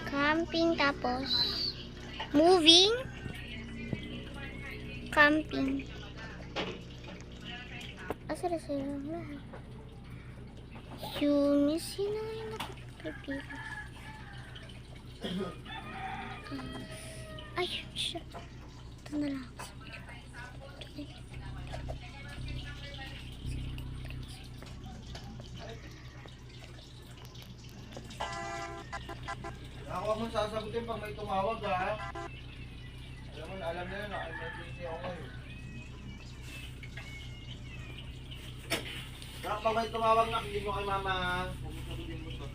Camping tapos moving. Camping. Asa na sila lahat? Yun, sino yung nakapagpapira? Ayun siya. Ito na lang. Huwag mong sasagutin pag may tumawag, ha? Alam nila na emergency ako ngayon. Pag may tumawag na, hindi mo kay mama. Huwag mong sagutin mo to.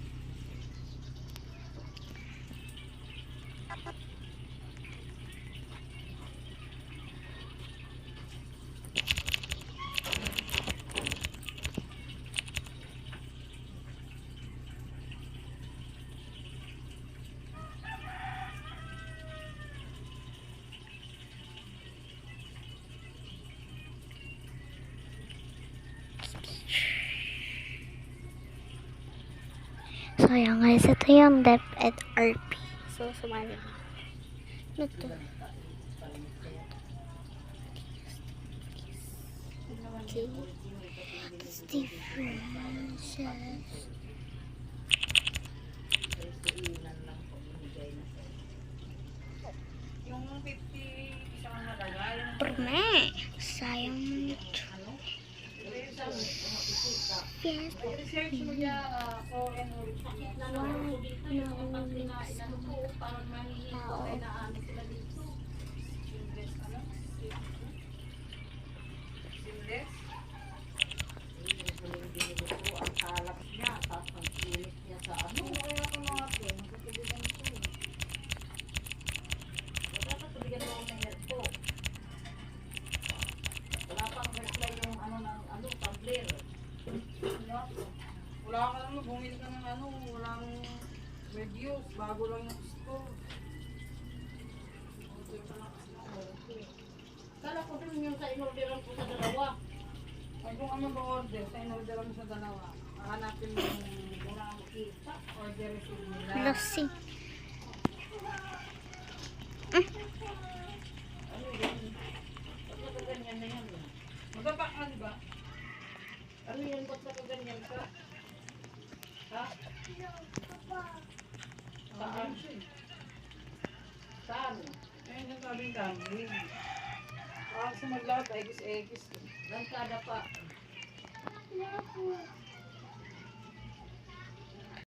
So, yan guys. Ito yung DepEd RP. So, sumali mo. Ano to? Okay. It's differences. Yung 50 isang malagay. Perme. Sayang nito. Yes. Research mo niya for and original. Parang mahihito ay naano sila dito. Seamless, ano? Seamless? Ang talap niya, tapos ang sulit niya sa ano. Kaya ito mga ito, magkatubigan ito eh. Dapat tubigan mo ng herpo. Wala pang reply yung ano ng ano, tumbler. Wala ka lang, bumili ka ng ano, walang reviews, bago lang yung store. Kala ko din yung sa in-orderan po sa dalawa. Ay kung ano ba order, sa in-orderan sa dalawa, hanapin mo yung murang kita, order receipt nila. Lucy. Ano yun? Ba't nakaganyan na yan? Magabak na diba? Ano yun? Ba't nakaganyan ka? Ha? Saan? Saan? Ayun yung sabing gambling. Kasi maglahat, X. Lankada pa.